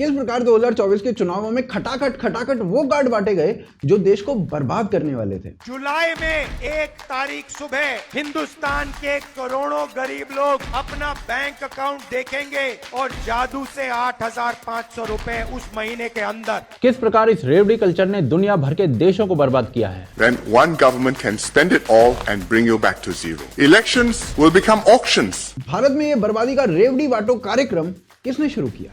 किस प्रकार 2024 के चुनावों में खटाखट वो कार्ड बांटे गए जो देश को बर्बाद करने वाले थे। जुलाई में 1 तारीख सुबह हिंदुस्तान के करोड़ों गरीब लोग अपना बैंक अकाउंट देखेंगे और जादू से 8,500 रुपए उस महीने के अंदर। किस प्रकार इस रेवड़ी कल्चर ने दुनिया भर के देशों को बर्बाद किया है। When one government can spend it all and bring you back to zero. Elections will become auctions. Bharat में ये बर्बादी का रेवड़ी बांटो कार्यक्रम किसने शुरू किया?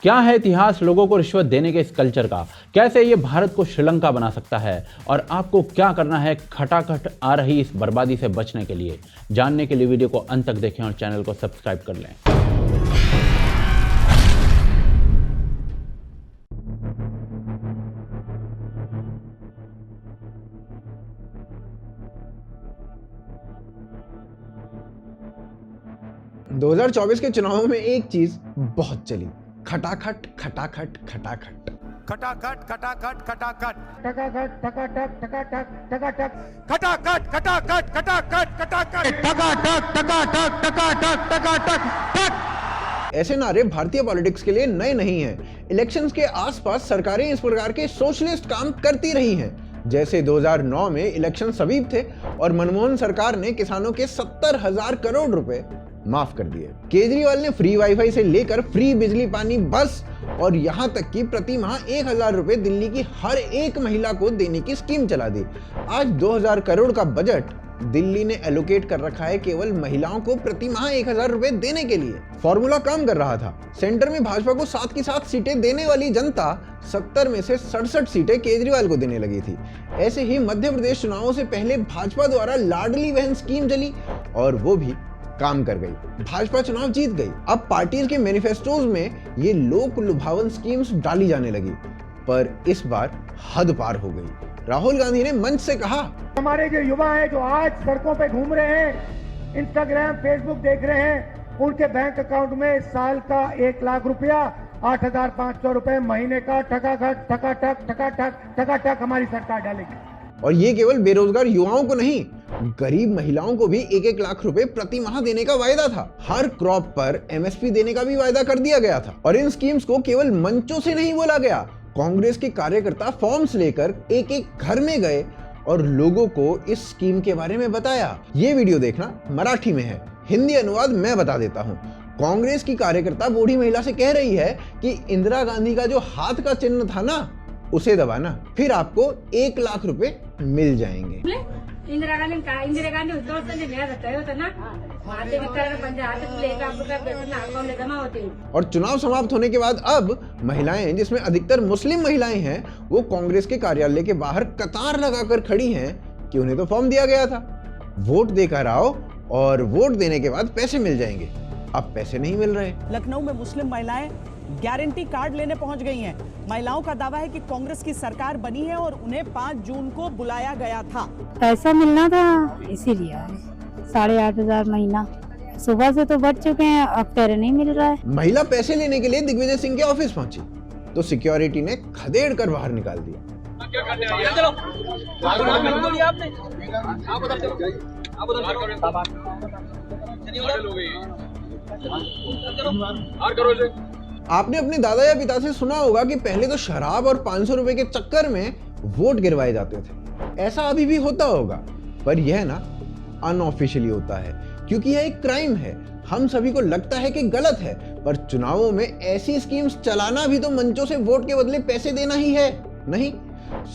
क्या है इतिहास लोगों को रिश्वत देने के इस कल्चर का? कैसे ये भारत को श्रीलंका बना सकता है? और आपको क्या करना है खटाखट आ रही इस बर्बादी से बचने के लिए? जानने के लिए वीडियो को अंत तक देखें और चैनल को सब्सक्राइब कर लें। दो 2024 के चुनावों में एक चीज बहुत चली, खटाखट खटाखट खटाखट खटाखट खटाखट खटाखट खटाखट खटाखट खटाखट खटाखट खटाखट खटाखट खटाखट खटाखट खटाखट खटाखट। ऐसे नारे भारतीय पॉलिटिक्स के लिए नए नहीं हैं। इलेक्शंस के आसपास सरकारें इस प्रकार के सोशलिस्ट काम करती रही हैं। जैसे 2009 में इलेक्शन सवीप थे और मनमोहन सरकार ने किसानों के 70,000 करोड़ रुपए माफ कर दिए। केजरीवाल ने फ्री वाईफाई से लेकर फ्री बिजली पानी बस और यहां तक कि प्रति माह 1,000 रुपए दिल्ली की हर एक महिला को देने की स्कीम चला दी। आज 2,000 करोड़ का बजट दिल्ली ने एलोकेट कर रखा है केवल महिलाओं को प्रति माह 1,000 रुपए देने के लिए। फॉर्मूला काम कर रहा था। सेंटर में भाजपा को 7 की 7 सीटें देने वाली जनता 70 में से 67 सीटें केजरीवाल को देने लगी थी। ऐसे ही मध्य प्रदेश चुनावों से पहले भाजपा द्वारा लाडली बहन स्कीम चली और वो भी काम कर गई। भाजपा चुनाव जीत गई। अब पार्टीज के मैनिफेस्टोज में ये लोक लुभावन स्कीम्स डाली जाने लगी, पर इस बार हद पार हो गई। राहुल गांधी ने मंच से कहा, हमारे जो युवा हैं जो आज सड़कों पे घूम रहे हैं, इंस्टाग्राम फेसबुक देख रहे हैं, उनके बैंक अकाउंट में साल का 1 लाख रुपया 8,500 रुपए महीने का ठकाठक ठकाठक ठकाठक ठकाठक हमारी सरकार डालेगी। और ये केवल बेरोजगार युवाओं को नहीं, गरीब महिलाओं को भी 1-1 लाख रुपए प्रति माह देने का वायदा था। हर क्रॉप पर एमएसपी देने का भी वायदा कर दिया गया था। और इन स्कीम्स को केवल मंचों से नहीं बोला गया, कांग्रेस के कार्यकर्ता फॉर्म्स लेकर एक घर में गए और लोगों को इस स्कीम के बारे में बताया। ये वीडियो देखना, मराठी में है, हिंदी अनुवाद मैं बता देता हूँ। कांग्रेस की कार्यकर्ता बूढ़ी महिला से कह रही है कि इंदिरा गांधी का जो हाथ का चिन्ह था ना, उसे दबाना, फिर आपको 1 लाख रुपए मिल जाएंगे। इंदिरा गांधी और चुनाव समाप्त होने के बाद अब महिलाएं, जिसमें अधिकतर मुस्लिम महिलाएं हैं, वो कांग्रेस के कार्यालय के बाहर कतार लगाकर खड़ी हैं कि उन्हें तो फॉर्म दिया गया था, वोट देकर आओ और वोट देने के बाद पैसे मिल जाएंगे। अब पैसे नहीं मिल रहे। लखनऊ में मुस्लिम महिलाएं गारंटी कार्ड लेने पहुंच गई हैं। महिलाओं का दावा है कि कांग्रेस की सरकार बनी है और उन्हें 5 जून को बुलाया गया था। पैसा मिलना था इसीलिए 8,500 महीना। सुबह से तो बढ़ चुके हैं, अब पैसे नहीं मिल रहा है। महिला पैसे लेने के लिए दिग्विजय सिंह के ऑफिस पहुंची तो सिक्योरिटी ने खदेड़ कर बाहर निकाल दिया। आपने अपने दादा या पिता से सुना होगा कि पहले तो शराब और 500 रुपए के चक्कर में वोट गिरवाए जाते थे। ऐसा अभी भी होता होगा, पर यह ना अनऑफिशियली होता है, क्योंकि यह एक क्राइम है। हम सभी को लगता है कि गलत है, पर चुनावों में ऐसी स्कीम्स चलाना भी तो मंचों से वोट के बदले पैसे देना ही है, नहीं?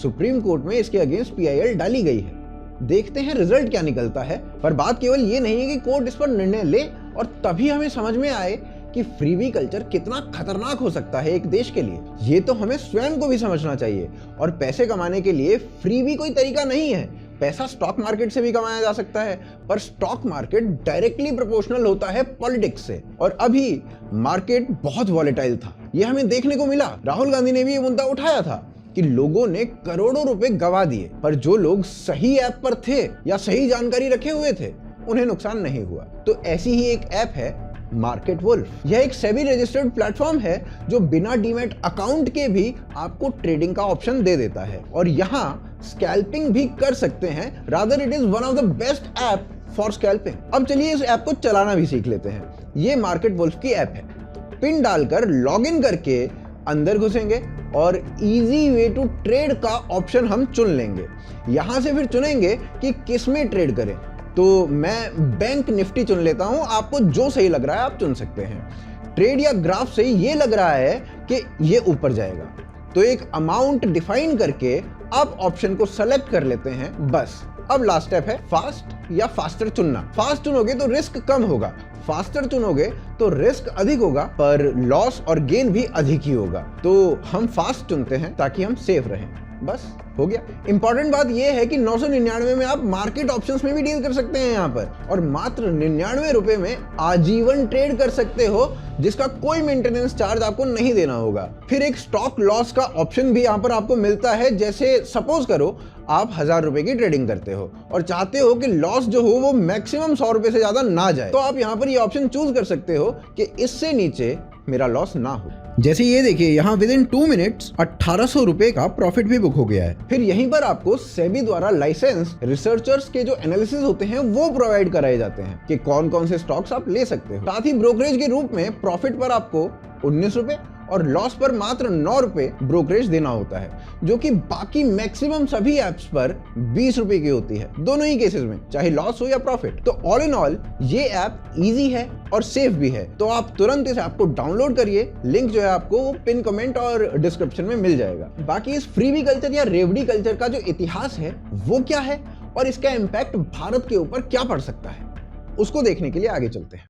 सुप्रीम कोर्ट में इसके अगेंस्ट PIL डाली गई है। देखते हैं रिजल्ट क्या निकलता है। पर बात केवल ये नहीं है कि कोर्ट इस पर निर्णय ले और तभी हमें समझ में आए कि फ्रीबी कल्चर कितना खतरनाक हो सकता है एक देश के लिए। ये तो हमें स्वयं को भी समझना चाहिए। और पैसे कमाने के लिए फ्रीबी कोई तरीका नहीं है। पैसा स्टॉक मार्केट से भी कमाया जा सकता है, पर स्टॉक मार्केट डायरेक्टली प्रोपोर्शनल होता है पॉलिटिक्स से। और अभी मार्केट बहुत वॉलेटाइल था, ये हमें देखने को मिला। राहुल गांधी ने भी ये मुद्दा उठाया था कि लोगों ने करोड़ों रुपए गवा दिए, पर जो लोग सही ऐप पर थे या सही जानकारी रखे हुए थे, उन्हें नुकसान नहीं हुआ। तो ऐसी ही एक ऐप है मार्केट वुल्फ। यह एक सेबी रजिस्टर्ड प्लेटफॉर्म है जो बिना डीमैट अकाउंट के भी आपको ट्रेडिंग का ऑप्शन दे देता है और यहाँ स्कैल्पिंग भी कर सकते हैं। Rather it is one of the best app for scalping. अब चलिए इस ऐप को चलाना भी सीख लेते हैं। ये मार्केट वुल्फ की ऐप है। पिन डालकर लॉगिन करके अंदर घुसेंगे और इजी वे टू ट्रेड का ऑप्शन हम चुन लेंगे। यहां से फिर चुनेंगे कि किस में ट्रेड करें। तो मैं बैंक निफ्टी चुन लेता हूं, आपको जो सही लग रहा है आप चुन सकते हैं। ट्रेड या ग्राफ से ये लग रहा है कि ये ऊपर जाएगा, तो एक अमाउंट डिफाइन करके आप ऑप्शन को सेलेक्ट कर लेते हैं। बस अब लास्ट स्टेप है फास्ट या फास्टर चुनना। फास्ट चुनोगे तो रिस्क कम होगा, फास्टर चुनोगे तो रिस्क अधिक होगा, पर लॉस और गेन भी अधिक ही होगा। तो हम फास्ट चुनते हैं ताकि हम सेफ रहें। बस हो गया। इंपॉर्टेंट बात यह है कि 999 में आप मार्केट ऑप्शंस में भी डील कर सकते हैं यहाँ पर, और मात्र 99 रुपए में आजीवन ट्रेड कर सकते हो, जिसका कोई मेंटेनेंस चार्ज आपको नहीं देना होगा। फिर एक स्टॉप लॉस का ऑप्शन भी यहाँ पर आपको मिलता है। जैसे सपोज करो आप 1000 रुपए की ट्रेडिंग करते हो और चाहते हो कि लॉस जो हो वो मैक्सिमम 100 रुपए से ज्यादा ना जाए, तो आप यहाँ पर ये ऑप्शन चूज कर सकते हो कि इससे नीचे मेरा लॉस ना हो। जैसे ये देखिए, यहाँ विद इन 2 मिनट्स 1800 रुपए का प्रॉफिट भी बुक हो गया है। फिर यहीं पर आपको सेबी द्वारा लाइसेंस रिसर्चर्स के जो एनालिसिस होते हैं वो प्रोवाइड कराए जाते हैं कि कौन कौन से स्टॉक्स आप ले सकते हो। साथ ही ब्रोकरेज के रूप में प्रॉफिट पर आपको 19 रुपए और लॉस पर मात्र 9 रुपए ब्रोकरेज देना होता है, जो कि बाकी मैक्सिमम सभी एप्स पर 20 रुपए की होती है, दोनों ही केसेस में, चाहे लॉस हो या प्रॉफिट। तो ऑल इन ऑल ये ऐप इजी है और सेफ भी है। तो आप तुरंत इस ऐप को डाउनलोड करिए, लिंक जो है आपको वो पिन कमेंट और डिस्क्रिप्शन में मिल जाएगा। बाकी इस फ्रीबी कल्चर या रेवड़ी कल्चर का जो इतिहास है वो क्या है और इसका इम्पैक्ट भारत के ऊपर क्या पड़ सकता है, उसको देखने के लिए आगे चलते हैं।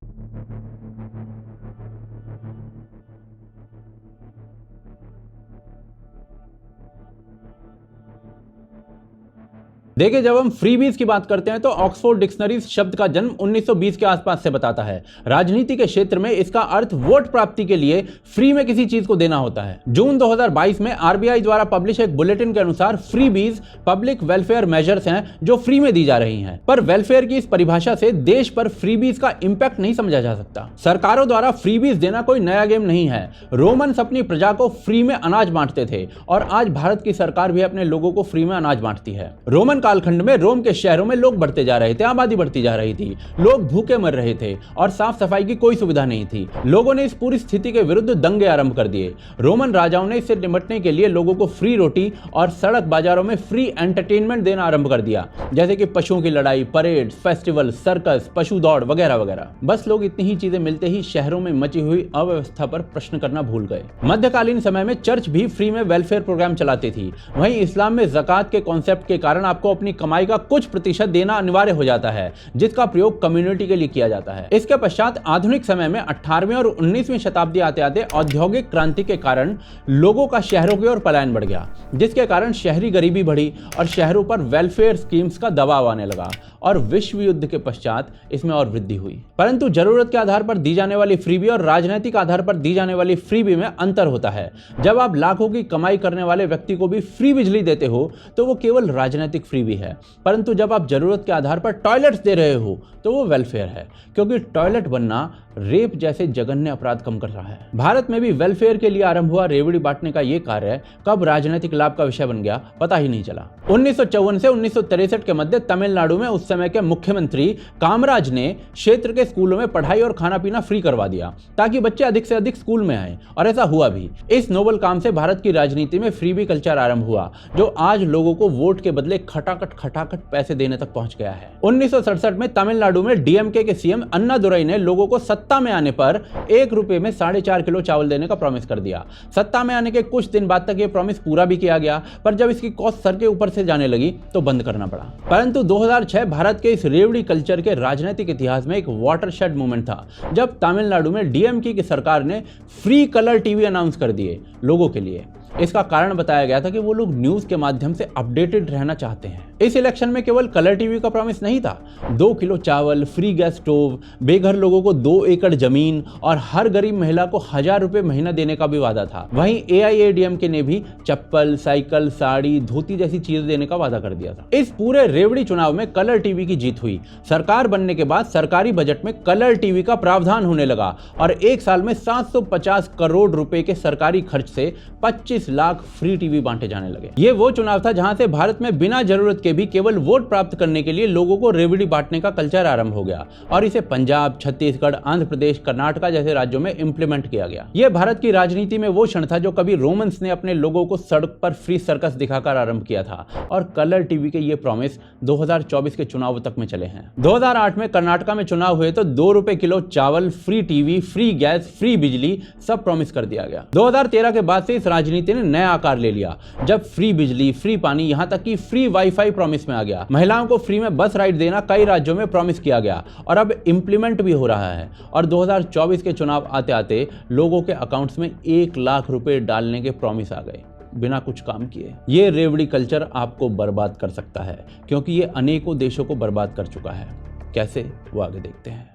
देखिए, जब हम फ्रीबीज की बात करते हैं तो ऑक्सफोर्ड डिक्शनरी शब्द का जन्म 1920 के आसपास से बताता है। राजनीति के क्षेत्र में इसका अर्थ वोट प्राप्ति के लिए फ्री में किसी चीज को देना होता है। जून 2022 में आरबीआई द्वारा पब्लिश एक बुलेटिन के अनुसार फ्रीबीज पब्लिक वेलफेयर मेजर्स हैं जो फ्री में दी जा रही हैं। पर वेलफेयर की इस परिभाषा से देश पर फ्रीबीज का इंपैक्ट नहीं समझा जा सकता। सरकारों द्वारा फ्रीबीज देना कोई नया गेम नहीं है। रोमन्स अपनी प्रजा को फ्री में अनाज बांटते थे और आज भारत की सरकार भी अपने लोगों को फ्री में अनाज बांटती है। रोमन कालखंड में रोम के शहरों में लोग बढ़ते जा रहे थे, आबादी बढ़ती जा रही थी, लोग भूखे मर रहे थे और साफ सफाई की कोई सुविधा नहीं थी। लोगों ने इस पूरी स्थिति के विरुद्ध दंगे आरंभ कर दिए। रोमन राजाओं ने इससे निपटने के लिए लोगों को फ्री रोटी और सड़क बाजारों में फ्री एंटरटेनमेंट देना आरंभ कर दिया, जैसे कि पशुओं की लड़ाई, परेड, फेस्टिवल, सर्कस, पशु दौड़ वगैरह वगैरह। बस लोग इतनी ही चीजें मिलते ही शहरों में मची हुई अव्यवस्था पर प्रश्न करना भूल गए। मध्यकालीन समय में चर्च भी फ्री में वेलफेयर प्रोग्राम चलाती थी। वहीं इस्लाम में ज़कात के कॉन्सेप्ट के कारण आपको अपनी कमाई का कुछ प्रतिशत देना अनिवार्य हो जाता है, जिसका प्रयोग कम्युनिटी के लिए किया जाता है। इसके पश्चात आधुनिक समय में 18वीं और 19वीं शताब्दी आते आते औद्योगिक क्रांति के कारण लोगों का शहरों की ओर पलायन बढ़ गया, जिसके कारण शहरी गरीबी बढ़ी और शहरों पर वेलफेयर स्कीम्स का दबाव आने लगा और विश्व युद्ध के पश्चात इसमें और वृद्धि हुई। परंतु जरूरत के आधार पर दी जाने वाली फ्रीबी और राजनीतिक आधार पर दी जाने वाली फ्रीबी में अंतर होता है। जब आप लाखों की कमाई करने वाले व्यक्ति को भी फ्री बिजली देते हो तो वो केवल राजनीतिक फ्रीबी है, परंतु जब आप जरूरत के आधार पर टॉयलेट्स दे रहे हो तो वो वेलफेयर है, क्योंकि टॉयलेट बनना रेप जैसे जघन्य अपराध कम कर रहा है। भारत में भी वेलफेयर के लिए आरंभ हुआ रेवड़ी बांटने का ये कार्य कब राजनीतिक लाभ का विषय बन गया पता ही नहीं चला। 1954 से 1963 के मध्य तमिलनाडु में उस समय के मुख्यमंत्री कामराज ने क्षेत्र के स्कूलों में पढ़ाई और खाना पीना फ्री करवा दिया ताकि बच्चे अधिक से अधिक स्कूल में आए, और ऐसा हुआ भी। इस नोबल काम से भारत की राजनीति में फ्रीबी कल्चर आरंभ हुआ, जो आज लोगों को वोट के बदले खटाखट पैसे देने तक पहुंच गया है। 1967 में तमिलनाडु में डीएमके के सीएम अन्नादुरई ने लोगों को सत्ता में आने पर 1 रुपए में 4.5 किलो चावल देने का प्रॉमिस कर दिया। सत्ता में आने के कुछ दिन बाद तक यह प्रॉमिस पूरा भी किया गया, पर जब इसकी कॉस्ट सर के ऊपर से जाने लगी तो बंद करना पड़ा। परंतु 2006 भारत के इस रेवड़ी कल्चर के राजनीतिक इतिहास में एक वाटरशेड मूवमेंट था, जब तमिलनाडु में डीएमके की सरकार ने फ्री कलर टीवी अनाउंस कर दिए लोगों के लिए। इसका कारण बताया गया था कि वो लोग न्यूज के माध्यम से अपडेटेड रहना चाहते हैं। इस इलेक्शन में केवल कलर टीवी का प्रॉमिस नहीं था, 2 किलो चावल, फ्री गैस स्टोव, बेघर लोगों को 2 एकड़ जमीन और हर गरीब महिला को 1000 रुपए महीना देने का भी वादा था। वहीं एआईएडीएमके ने भी चप्पल, साइकिल, साड़ी, धोती जैसी चीजें देने का वादा कर दिया था। इस पूरे रेवड़ी चुनाव में कलर टीवी की जीत हुई। सरकार बनने के बाद सरकारी बजट में कलर टीवी का प्रावधान होने लगा और एक साल में 750 करोड़ रुपए के सरकारी खर्च से 25 लाख फ्री टीवी बांटे जाने लगे। ये वो चुनाव था जहां से भारत में बिना जरूरत के भी केवल वोट प्राप्त करने के लिए लोगों को रेवड़ी बांटने का कल्चर आरंभ हो गया और इसे पंजाब, छत्तीसगढ़, आंध्र प्रदेश, कर्नाटक जैसे राज्यों में इंप्लीमेंट किया गया। यह भारत की राजनीति में वो क्षण था जो कभी रोमन्स ने अपने लोगों को सड़क पर फ्री सर्कस दिखाकर आरंभ किया था और कलर टीवी के ये प्रॉमिस 2024 के चुनाव तक में चले हैं। 2008 में कर्नाटक में चुनाव हुए तो 2 रुपए किलो चावल, free TV, free gas, free बिजली सब प्रॉमिस कर दिया गया। 2013 के बाद से इस राजनीति ने नया आकार ले लिया जब फ्री बिजली, फ्री पानी, यहां तक कि फ्री वाईफाई प्रॉमिस में आ गया। महिलाओं को फ्री में बस राइड देना कई राज्यों में प्रॉमिस किया गया और अब इंप्लीमेंट भी हो रहा है। और 2024 के चुनाव आते आते लोगों के अकाउंट्स में 1 लाख रुपए डालने के प्रॉमिस आ गए बिना कुछ काम किए। ये रेवड़ी कल्चर आपको बर्बाद कर सकता है क्योंकि ये अनेकों देशों को बर्बाद कर चुका है। कैसे, वो आगे देखते हैं।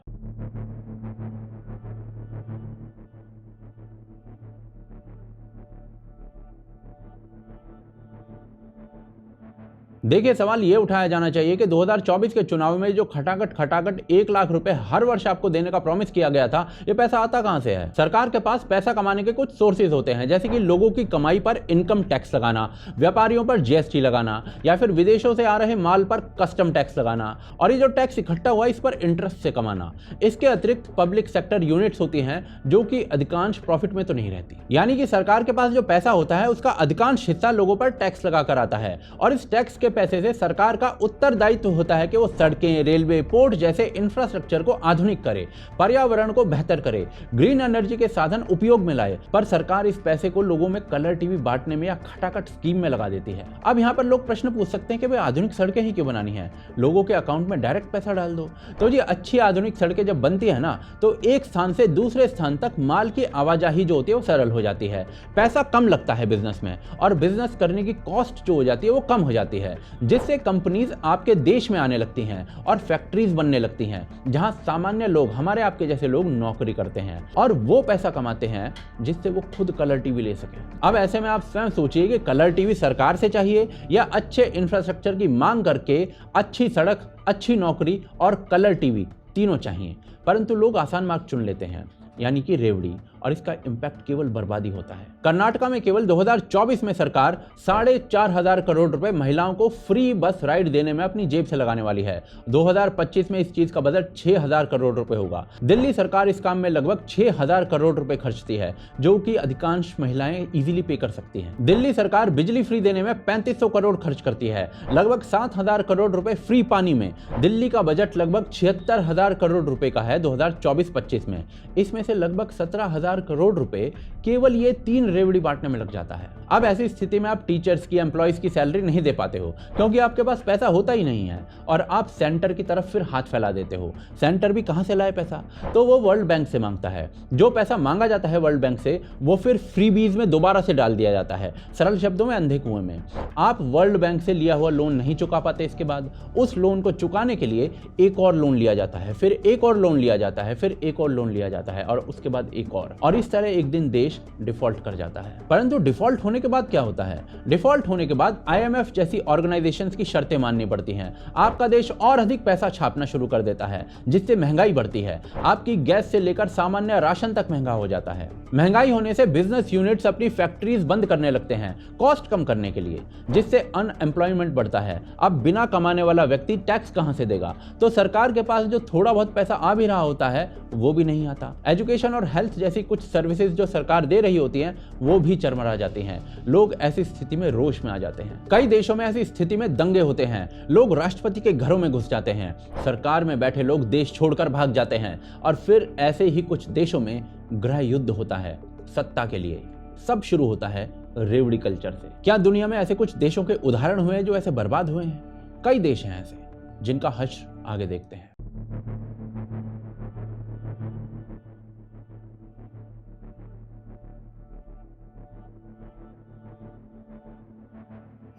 देखिए, सवाल ये उठाया जाना चाहिए कि 2024 के चुनाव में जो खटाखट 1 लाख रुपए हर वर्ष आपको देने का प्रॉमिस किया गया था, ये पैसा आता कहां से है? सरकार के पास पैसा कमाने के कुछ सोर्सेज होते हैं, जैसे कि लोगों की कमाई पर इनकम टैक्स लगाना, व्यापारियों पर जीएसटी लगाना या फिर विदेशों से आ रहे माल पर कस्टम टैक्स लगाना और ये जो टैक्स इकट्ठा हुआ इस पर इंटरेस्ट से कमाना। इसके अतिरिक्त पब्लिक सेक्टर यूनिट्स होती हैं जो कि अधिकांश प्रॉफिट में तो नहीं रहती, यानी कि सरकार के पास जो पैसा होता है उसका अधिकांश हिस्सा लोगों पर टैक्स लगाकर आता है और इस टैक्स के पैसे से सरकार का उत्तरदायित्व होता है कि वो सड़कें, रेलवे, पोर्ट जैसे इंफ्रास्ट्रक्चर को आधुनिक करे, पर्यावरण को बेहतर करे, ग्रीन एनर्जी के साधन उपयोग में लाए। पर सरकार इस पैसे को लोगों में कलर टीवी बांटने में या खटाखट स्कीम में लगा देती है। अब यहाँ पर लोग प्रश्न पूछ सकते हैं कि भाई आधुनिक सड़कें ही क्यों बनानी है, लोगों के अकाउंट में डायरेक्ट पैसा डाल दो। तो ये अच्छी आधुनिक सड़कें जब बनती है ना, तो एक स्थान से दूसरे स्थान तक माल की आवाजाही जो होती है वो सरल हो जाती है, पैसा कम लगता है बिजनेस में और बिजनेस करने की कॉस्ट जो हो जाती है वो कम हो जाती है, जिससे कंपनीज आपके देश में आने लगती हैं और फैक्ट्रीज बनने लगती हैं जहां सामान्य लोग, हमारे आपके जैसे लोग नौकरी करते हैं और वो पैसा कमाते हैं जिससे वो खुद कलर टीवी ले सके। अब ऐसे में आप स्वयं सोचिए कि कलर टीवी सरकार से चाहिए या अच्छे इंफ्रास्ट्रक्चर की मांग करके अच्छी सड़क, अच्छी नौकरी और कलर टीवी तीनों चाहिए। परंतु लोग आसान मार्ग चुन लेते हैं, यानी कि रेवड़ी, और इसका इंपैक्ट केवल बर्बादी होता है। कर्नाटक में केवल 2024 में सरकार 4,500 करोड़ रुपए महिलाओं को फ्री बस राइड देने में अपनी जेब से लगाने वाली है। 2025 में इस चीज का बजट 6,000 करोड़ रुपए होगा। दिल्ली सरकार इस काम में लगभग 6,000 करोड़ रुपए खर्चती है, जो कि अधिकांश महिलाएं इजीली पे कर सकती हैं। दिल्ली सरकार बिजली फ्री देने में 3500 करोड़ खर्च करती है, लगभग 7,000 करोड़ रुपए फ्री पानी में। दिल्ली का बजट लगभग 76,000 करोड़ रुपए का है 2024-25 में। इसमें से लगभग 17,000 करोड़ रुपए केवल ये 3 रेवड़ी बांटने में लग जाता है। अब ऐसी स्थिति में आप टीचर्स की, एम्प्लॉइज की सैलरी नहीं दे पाते हो क्योंकि आपके पास पैसा होता ही नहीं है और आप सेंटर की तरफ फिर हाथ फैला देते हो। सेंटर भी कहां से लाए पैसा? तो वो वर्ल्ड बैंक से मांगता है। जो पैसा मांगा जाता है वर्ल्ड बैंक से वो फिर फ्रीबीज में दोबारा से डाल दिया जाता है, सरल शब्दों में अंधे कुएं में। आप वर्ल्ड बैंक से लिया हुआ लोन नहीं चुका पाते, इसके बाद उस लोन को चुकाने के लिए एक और लोन लिया जाता है, फिर एक और लोन लिया जाता है, फिर एक और लोन लिया जाता है और उसके बाद एक और इस तरह एक दिन देश डिफॉल्ट कर जाता है। परंतु डिफॉल्ट होने के बाद क्या होता है? डिफॉल्ट होने के बाद आईएमएफ जैसी ऑर्गेनाइजेशंस की शर्तें माननी पड़ती हैं। आपका देश और अधिक पैसा छापना शुरू कर देता है जिससे महंगाई बढ़ती है। आपकी गैस से लेकर सामान्य राशन तक महंगा हो जाता है। महंगाई होने से बिजनेस यूनिट्स अपनी फैक्ट्रीज बंद करने लगते हैं कॉस्ट कम करने के लिए, जिससे अनएम्प्लॉयमेंट बढ़ता है। अब बिना कमाने वाला व्यक्ति टैक्स कहां से देगा? तो सरकार के पास जो थोड़ा बहुत पैसा आ भी रहा होता है वो भी नहीं आता। एजुकेशन और हेल्थ जैसी कुछ सर्विसेज जो सरकार दे रही होती हैं वो भी चरमरा जाती हैं। लोग ऐसी स्थिति में रोष में आ जाते हैं। कई देशों में ऐसी स्थिति में दंगे होते हैं, लोग राष्ट्रपति के घरों में घुस जाते हैं, सरकार में बैठे लोग देश छोड़कर भाग जाते हैं और फिर ऐसे ही कुछ देशों में गृह युद्ध होता है सत्ता के लिए। सब शुरू होता है रेवड़ी कल्चर से। क्या दुनिया में ऐसे कुछ देशों के उदाहरण हुए हैं जो ऐसे बर्बाद हुए हैं? कई देश हैं ऐसे जिनका हश्र आगे देखते हैं।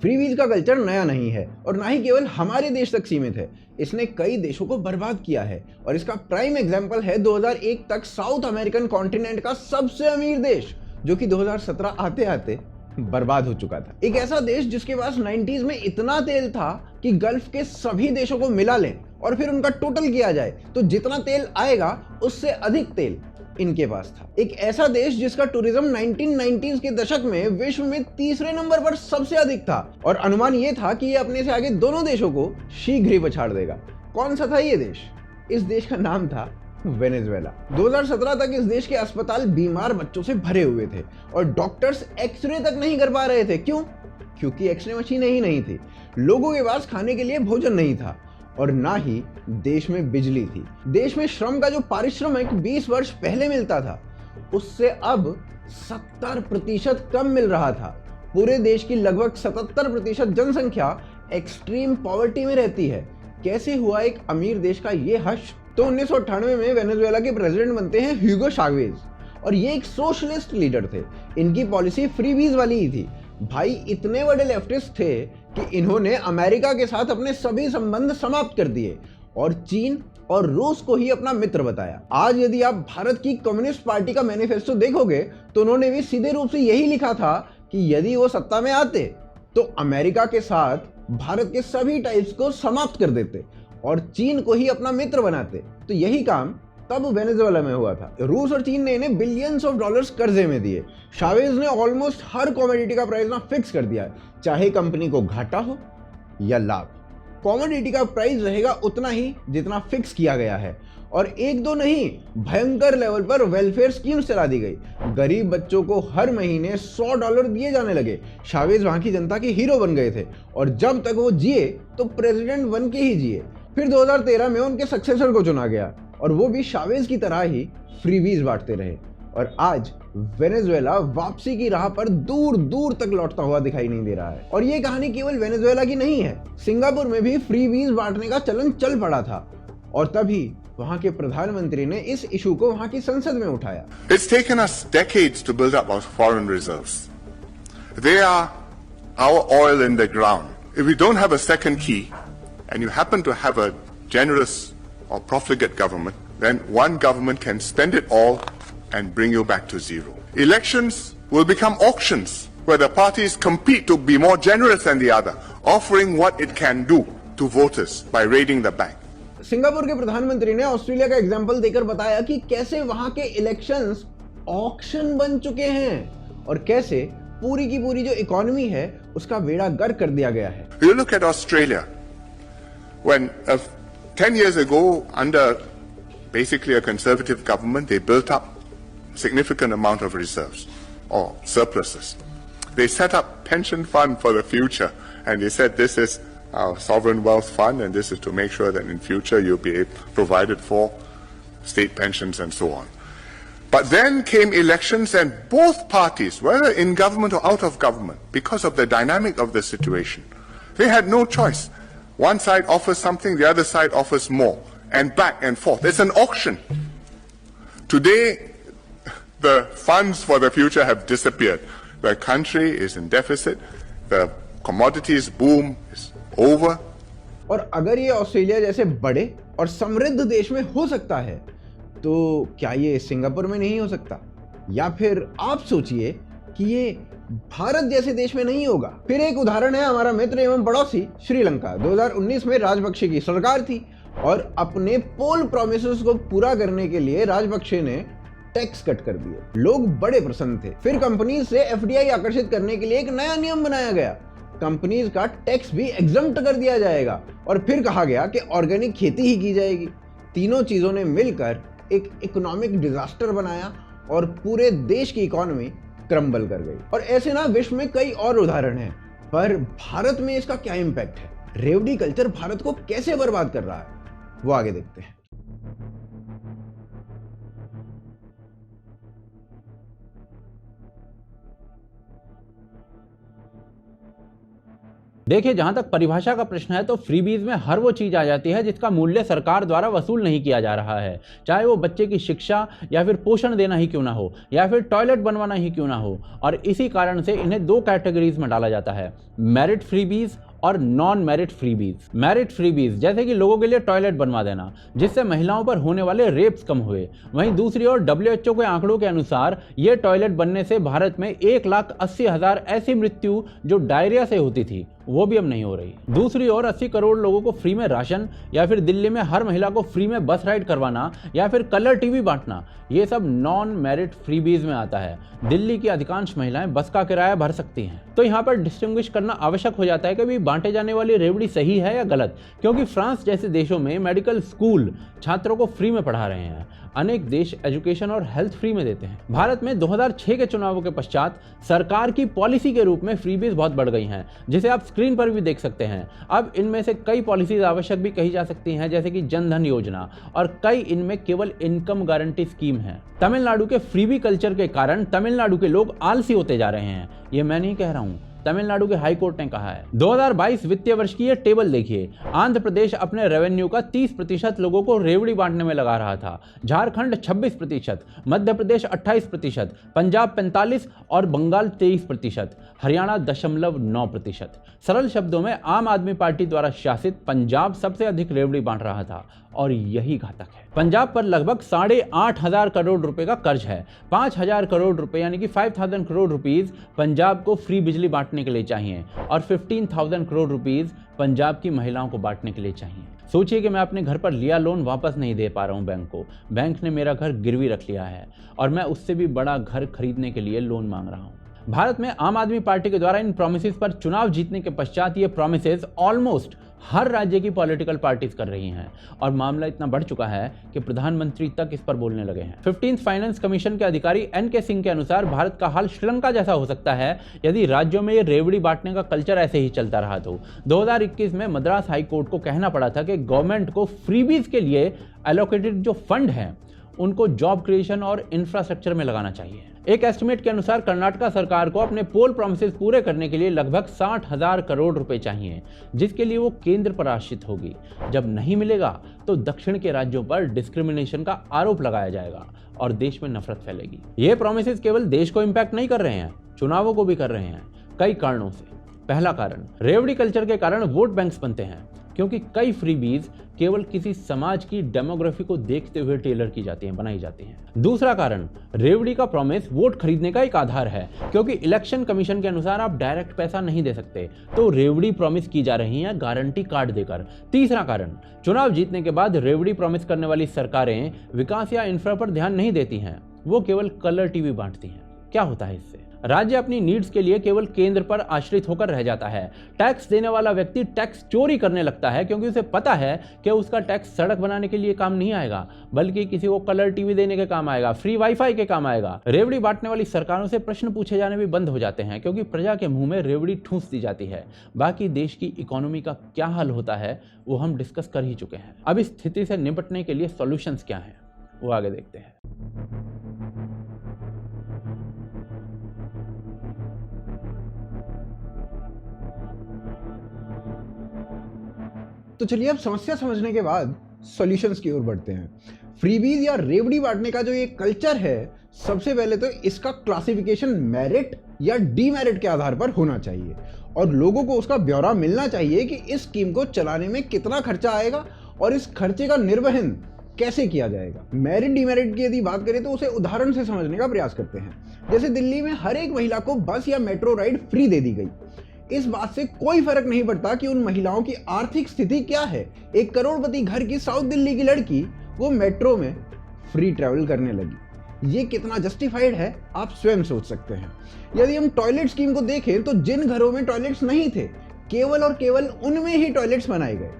फ्रीबीज का कल्चर नया नहीं है और ना ही केवल हमारे देश तक सीमित है। इसने कई देशों को बर्बाद किया है और इसका प्राइम एग्जांपल है 2001 तक साउथ अमेरिकन कॉन्टिनेंट का सबसे अमीर देश, जो कि 2017 आते आते बर्बाद हो चुका था। एक ऐसा देश जिसके पास 90s में इतना तेल था कि गल्फ के सभी देशों को मिला लें और फिर उनका टोटल किया जाए तो जितना तेल आएगा उससे अधिक तेल इनके पास था। एक ऐसा देश जिसका टूरिज्म 1990s के दशक में विश्व में तीसरे नंबर पर सबसे अधिक था और अनुमान यह था कि यह अपने से आगे दोनों देशों को शीघ्र ही पछाड़ देगा। कौन सा था यह देश? इस देश का नाम था वेनेजुएला। 2017 तक इस देश के अस्पताल बीमार बच्चों से भरे हुए थे और डॉक्टर्स एक्सरे तक नहीं कर पा रहे थे। क्यों? क्योंकि एक्सरे मशीनें ही नहीं थी, लोगों के पास खाने के लिए भोजन नहीं था और ना ही देश में बिजली थी। देश में श्रम का जो पारिश्रमिक 20 वर्ष पहले मिलता था उससे अब 70% कम मिल रहा था। पूरे देश की लगभग 77% जनसंख्या एक्सट्रीम पॉवर्टी में रहती है। कैसे हुआ एक अमीर देश का ये हश्र? तो 1998 में वेनेजुएला के प्रेसिडेंट बनते हैं ह्यूगो चावेज और ये एक सोशलिस्ट लीडर थे। इनकी पॉलिसी फ्री वीज वाली ही थी। भाई इतने बड़े लेफ्टिस्ट थे कि इन्होंने अमेरिका के साथ अपने सभी संबंध समाप्त कर दिए और चीन और रूस को ही अपना मित्र बताया। आज यदि आप भारत की कम्युनिस्ट पार्टी का मैनिफेस्टो देखोगे तो उन्होंने भी सीधे रूप से यही लिखा था कि यदि वो सत्ता में आते तो अमेरिका के साथ भारत के सभी टाइप्स को समाप्त कर देते और चीन को ही अपना मित्र बनाते। तो यही काम तब वेनेजुएला में हुआ था। रूस और चीन ने इन्हें बिलियंस ऑफ डॉलर्स कर्जे में दिए। चावेज ने ऑलमोस्ट हर कमोडिटी का प्राइस ना फिक्स कर दिया, चाहे कंपनी को घाटा हो या लाभ। कमोडिटी का प्राइस रहेगा उतना ही जितना फिक्स किया गया है और एक दो नहीं, भयंकर लेवल पर वेलफेयर स्कीम्स चला दी गई। गरीब बच्चों को हर महीने $100 दिए जाने लगे। चावेज वहां की जनता के हीरो बन गए थे और जब तक वो जिए तो प्रेसिडेंट बन के ही जिए। फिर 2013 में उनके सक्सेसर को चुना गया और वो भी चावेज की तरह ही फ्रीबीज बांटते रहे और आज वेनेजुएला वापसी की राह पर दूर दूर तक लौटता हुआ दिखाई नहीं दे रहा है। और ये कहानी केवल वेनेजुएला की नहीं है, सिंगापुर में भी फ्रीबीज बांटने का चलन चल पड़ा था और तभी वहां के प्रधानमंत्री ने इस इशू को वहां की संसद में उठाया। It's taken us decades to build up our foreign reserves. They are our oil in the ground. If we don't have a second key and you happen to have a generous or profligate government, then one government can spend it all and bring you back to zero. Elections will become auctions where the parties compete to be more generous than the other, offering what it can do to voters by raiding the bank. Singapore के प्रधानमंत्री ने Australia का example देकर बताया कि कैसे वहां के इलेक्शंस ऑक्शन बन चुके हैं और कैसे पूरी की पूरी जो इकोनॉमी है उसका बेड़ा गर्क कर दिया गया है। You look at Australia, when 10 years ago, under basically a conservative government, they built up significant amount of reserves or surpluses. They set up pension fund for the future and they said this is our sovereign wealth fund and this is to make sure that in future you'll be provided for state pensions and so on. But then came elections and both parties, whether in government or out of government, because of the dynamic of the situation, they had no choice. One side offers something, the other side offers more, and back and forth. It's an auction. Today, the funds for the future have disappeared. The country is in deficit. The commodities boom is over. और अगर ये Australia जैसे बड़े और समृद्ध देश में हो सकता है तो क्या ये सिंगापुर में नहीं हो सकता? या फिर आप सोचिए कि ये भारत जैसे देश में नहीं होगा। फिर एक उदाहरण है हमारा मित्र एवं पड़ोसी श्रीलंका। 2019 में राजपक्षे की सरकार थी और अपने पोल प्रॉमिसेस को पूरा करने के लिए राजपक्षे ने टैक्स कट कर दिए। लोग बड़े प्रसन्न थे। फिर कंपनीज से एफडीआई आकर्षित करने के लिए एक नया नियम बनाया गया, कंपनीज का टैक्स भी एग्जम्प्ट कर दिया जाएगा और फिर कहा गया कि ऑर्गेनिक खेती ही की जाएगी। तीनों चीजों ने मिलकर एक इकोनॉमिक डिजास्टर बनाया और पूरे देश की इकोनॉमी क्रम्बल कर गई। और ऐसे ना विश्व में कई और उदाहरण हैं, पर भारत में इसका क्या इंपैक्ट है, रेवड़ी कल्चर भारत को कैसे बर्बाद कर रहा है, वो आगे देखते हैं। देखिए, जहां तक परिभाषा का प्रश्न है तो फ्रीबीज में हर वो चीज आ जाती है जिसका मूल्य सरकार द्वारा वसूल नहीं किया जा रहा है, चाहे वो बच्चे की शिक्षा या फिर पोषण देना ही क्यों ना हो या फिर टॉयलेट बनवाना ही क्यों ना हो। और इसी कारण से इन्हें दो कैटेगरीज में डाला जाता है, मेरिट फ्रीबीज और non merit freebies. Merit freebies जैसे कि लोगों के लिए टॉयलेट बनवा देना जिससे महिलाओं पर होने वाले रेप्स कम हुए। वहीं दूसरी ओर WHO के आंकड़ों के अनुसार ये टॉयलेट बनने से भारत में 1,80,000 ऐसी मृत्यु जो डायरिया से होती थी वो भी अब नहीं हो रही। दूसरी ओर 80 करोड़ लोगों को फ्री में राशन, या फिर दिल्ली में हर महिला को फ्री में बस राइड करवाना, या फिर कलर टीवी बांटना, ये सब नॉन मेरिट फ्रीबीज में आता है। दिल्ली की अधिकांश महिलाएं बस का किराया भर सकती हैं। तो यहाँ पर डिस्टिंग्विश करना आवश्यक हो जाता है कि भाई बांटे जाने वाली रेवड़ी सही है या गलत, क्योंकि फ्रांस जैसे देशों में मेडिकल स्कूल छात्रों को फ्री में पढ़ा रहे हैं। अनेक देश एजुकेशन और हेल्थ फ्री में देते हैं। भारत में 2006 के चुनावों के पश्चात सरकार की पॉलिसी के रूप में फ्रीबीज बहुत बढ़ गई हैं, जिसे आप स्क्रीन पर भी देख सकते हैं। अब इनमें से कई पॉलिसीज आवश्यक भी कही जा सकती हैं, जैसे कि जन धन योजना, और कई इनमें केवल इनकम गारंटी स्कीम है। तमिलनाडु के फ्रीबी कल्चर के कारण तमिलनाडु के लोग आलसी होते जा रहे हैं। ये मैं नहीं कह रहा हूं, तमिलनाडु के हाई कोर्ट ने कहा है। 2022 वित्तीय वर्ष की ये टेबल देखिए। आंध्र प्रदेश अपने रेवेन्यू का 30% लोगों को रेवड़ी बांटने में लगा रहा था, झारखंड 26%, मध्य प्रदेश 28%, पंजाब 45% और बंगाल 23%, हरियाणा 0.9%। सरल शब्दों में आम आदमी पार्टी द्वारा शासित पंजाब सबसे अधिक रेवड़ी बांट रहा था, और यही घातक है। पंजाब पर लगभग 8,500 करोड़ रुपए का कर्ज है। 5,000 करोड़ रुपए यानी कि 5,000 करोड़ रुपीस पंजाब को फ्री बिजली बांटने के लिए चाहिए, और 15,000 करोड़ रुपीस पंजाब की महिलाओं को बांटने के लिए चाहिए। सोचिए कि मैं अपने घर पर लिया लोन वापस नहीं दे पा रहा हूं बैंक को। बैंक ने मेरा घर गिरवी रख लिया है और मैं उससे भी बड़ा घर खरीदने के लिए लोन मांग रहा हूं। भारत में आम आदमी पार्टी के द्वारा इन प्रोमिसेस पर चुनाव जीतने के पश्चात ये प्रोमिसेस ऑलमोस्ट हर राज्य की पॉलिटिकल पार्टीज कर रही हैं, और मामला इतना बढ़ चुका है कि प्रधानमंत्री तक इस पर बोलने लगे हैं। 15th फाइनेंस कमीशन के अधिकारी NK सिंह के अनुसार भारत का हाल श्रीलंका जैसा हो सकता है यदि राज्यों में ये रेवड़ी बांटने का कल्चर ऐसे ही चलता रहा तो। 2021 में मद्रास हाई कोर्ट को कहना पड़ा था कि गवर्नमेंट को फ्रीबीज के लिए एलोकेटेड जो फंड हैं उनको जॉब क्रिएशन और इंफ्रास्ट्रक्चर में लगाना चाहिए। एक एस्टिमेट के अनुसार कर्नाटका सरकार को अपने पोल प्रॉमिसेस पूरे करने के लिए लगभग 60,000 करोड़ रुपए चाहिए, जिसके लिए वो केंद्र पर आश्रित होगी। जब नहीं मिलेगा तो दक्षिण के राज्यों पर डिस्क्रिमिनेशन का आरोप लगाया जाएगा और देश में नफरत फैलेगी। ये प्रॉमिसेस केवल देश को इंपैक्ट नहीं कर रहे हैं, चुनावों को भी कर रहे हैं, कई कारणों से। पहला कारण, रेवड़ी कल्चर के कारण वोट बैंक्स बनते हैं, क्योंकि कई फ्रीबीज केवल किसी समाज की डेमोग्राफी को देखते हुए टेलर की जाती हैं, बनाई जाती हैं। दूसरा कारण, रेवड़ी का प्रॉमिस वोट खरीदने का एक आधार है, क्योंकि इलेक्शन कमीशन के अनुसार आप डायरेक्ट पैसा नहीं दे सकते, तो रेवड़ी प्रॉमिस की जा रही है गारंटी कार्ड देकर। तीसरा कारण, चुनाव जीतने के बाद रेवड़ी प्रॉमिस करने वाली सरकारें विकास या इंफ्रा पर ध्यान नहीं देती हैं, वो केवल कलर टीवी बांटती हैं। क्या होता है इससे? राज्य अपनी नीड्स के लिए केवल केंद्र पर आश्रित होकर रह जाता है। टैक्स देने वाला व्यक्ति टैक्स चोरी करने लगता है, क्योंकि उसे पता है कि उसका टैक्स सड़क बनाने के लिए काम नहीं आएगा, बल्कि किसी को कलर टीवी देने के काम आएगा, फ्री वाईफाई के काम आएगा। रेवड़ी बांटने वाली सरकारों से प्रश्न पूछे जाने भी बंद हो जाते हैं, क्योंकि प्रजा के मुंह में रेवड़ी ठूंस दी जाती है। बाकी देश की इकोनॉमी का क्या हाल होता है वो हम डिस्कस कर ही चुके हैं। अब इस स्थिति से निपटने के लिए सॉल्यूशंस क्या हैं वो आगे देखते हैं। तो चलिए अब समस्या समझने के बाद सॉल्यूशंस की ओर बढ़ते हैं। फ्रीबीज या रेवड़ी बांटने का जो ये कल्चर है, सबसे पहले तो इसका क्लासिफिकेशन मेरिट या डीमेरिट के आधार पर होना चाहिए, और लोगों को उसका ब्यौरा मिलना चाहिए कि इस स्कीम को चलाने में कितना खर्चा आएगा और इस खर्चे का निर्वहन कैसे किया जाएगा। मेरिट डीमेरिट की यदि बात करें तो उसे उदाहरण से समझने का प्रयास करते हैं। जैसे दिल्ली में हर एक महिला को बस या मेट्रो राइड फ्री दे दी गई। इस बात से कोई फर्क नहीं पड़ता कि उन महिलाओं की आर्थिक स्थिति क्या है। एक करोड़पति घर की साउथ दिल्ली की लड़की वो मेट्रो में फ्री ट्रैवल करने लगी। ये कितना जस्टिफाइड है आप स्वयं सोच सकते हैं। यदि हम टॉयलेट स्कीम को देखें तो जिन घरों में टॉयलेट्स नहीं थे, केवल और केवल उनमें ही टॉयलेट्स बनाए गए।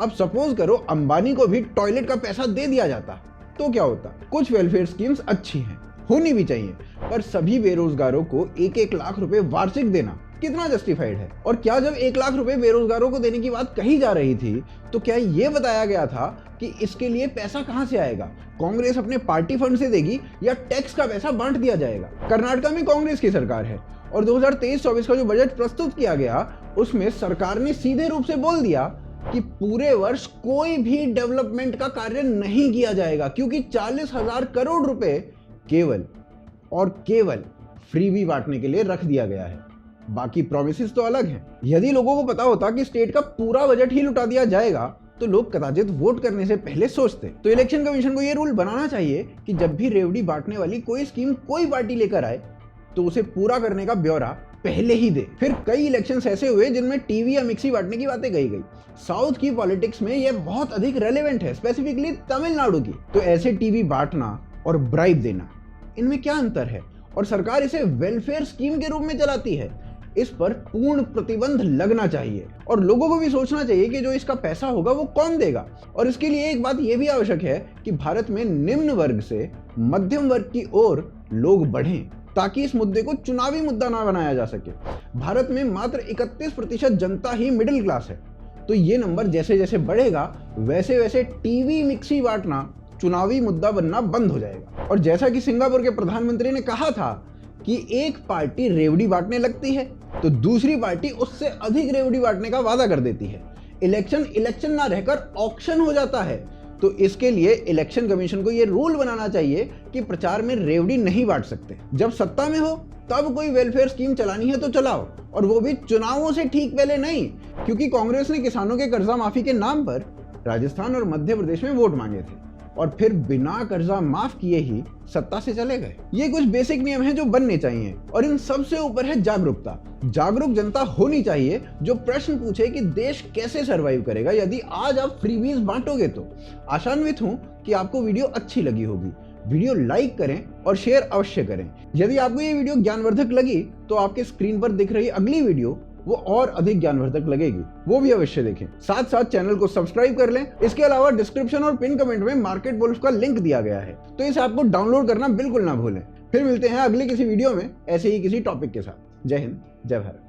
अब सपोज करो अंबानी को भी टॉयलेट का पैसा दे दिया जाता तो क्या होता? कुछ वेलफेयर स्कीम्स अच्छी हैं, होनी भी चाहिए, पर सभी बेरोजगारों को 1-1 लाख रुपए वार्षिक देना कितना जस्टिफाइड है? और क्या जब 1 लाख रुपए बेरोजगारों को देने की बात कही जा रही थी तो क्या ये बताया गया था कि इसके लिए पैसा कहां से आएगा? कांग्रेस अपने पार्टी फंड से देगी या टैक्स का पैसा बांट दिया जाएगा? कर्नाटका में कांग्रेस की सरकार है और 2023-24 का जो बजट प्रस्तुत किया गया उसमें सरकार ने सीधे रूप से बोल दिया कि पूरे वर्ष कोई भी डेवलपमेंट का कार्य नहीं किया जाएगा, क्योंकि 40,000 करोड़ रुपए केवल और केवल फ्रीबी बांटने के लिए रख दिया गया है। बाकी प्रोमिसेस तो अलग हैं। यदि लोगों को पता होता कि स्टेट का पूरा बजट ही लुटा दिया जाएगा तो लोग कदाचित वोट करने से पहले सोचते। तो इलेक्शन कमीशन को यह रूल बनाना चाहिए कि जब भी रेवड़ी बांटने वाली कोई स्कीम कोई पार्टी लेकर आए तो उसे पूरा करने का ब्यौरा पहले ही दे। फिर कई इलेक्शंस ऐसे हुए जिनमें टीवी या मिक्सी बांटने की बातें कही गई। साउथ की पॉलिटिक्स में यह बहुत अधिक रेलेवेंट है, स्पेसिफिकली तमिलनाडु की। तो ऐसे टीवी बांटना और ब्राइब देना, इनमें क्या अंतर है? और सरकार इसे वेलफेयर स्कीम के रूप में चलाती है। इस पर पूर्ण प्रतिबंध लगना चाहिए और लोगों को भी सोचना चाहिए कि जो इसका पैसा होगा वो कौन देगा। और इसके लिए एक बात यह भी आवश्यक है कि भारत में निम्न वर्ग से मध्यम वर्ग की ओर लोग बढ़ें ताकि इस मुद्दे को चुनावी मुद्दा ना बनाया जा सके। भारत में मात्र 31% जनता ही मिडिल क्लास है। तो ये नंबर जैसे जैसे बढ़ेगा वैसे वैसे टीवी मिक्सी बांटना चुनावी मुद्दा बनना बंद हो जाएगा। और जैसा कि सिंगापुर के प्रधानमंत्री ने कहा था कि एक पार्टी रेवड़ी बांटने लगती है तो दूसरी पार्टी उससे अधिक रेवड़ी बांटने का वादा कर देती है। इलेक्शन ना रहकर ऑक्शन हो जाता है। तो इसके लिए इलेक्शन कमीशन को यह रूल बनाना चाहिए कि प्रचार में रेवड़ी नहीं बांट सकते। जब सत्ता में हो तब कोई वेलफेयर स्कीम चलानी है तो चलाओ, और वो भी चुनावों से ठीक पहले नहीं, क्योंकि कांग्रेस ने किसानों के कर्जा माफी के नाम पर राजस्थान और मध्य प्रदेश में वोट मांगे थे और फिर बिना कर्जा माफ किए ही सत्ता से चले गए। ये कुछ बेसिक नियम हैं जो बनने चाहिए और इन सब से ऊपर है जागरूकता। जागरूक जनता होनी चाहिए जो प्रश्न पूछे कि देश कैसे सरवाइव करेगा यदि आज आप फ्रीबीज बांटोगे। तो आशान्वित हूं कि आपको वीडियो अच्छी लगी होगी। वीडियो लाइक करें और शेयर अवश्य करें। यदि आपको ये वीडियो ज्ञानवर्धक लगी तो आपके स्क्रीन पर दिख रही अगली वीडियो वो और अधिक ज्ञानवर्धक लगेगी, वो भी अवश्य देखें। साथ साथ चैनल को सब्सक्राइब कर लें। इसके अलावा डिस्क्रिप्शन और पिन कमेंट में मार्केट वुल्फ का लिंक दिया गया है, तो इस ऐप को डाउनलोड करना बिल्कुल ना भूलें। फिर मिलते हैं अगले किसी वीडियो में ऐसे ही किसी टॉपिक के साथ। जय हिंद, जय भारत।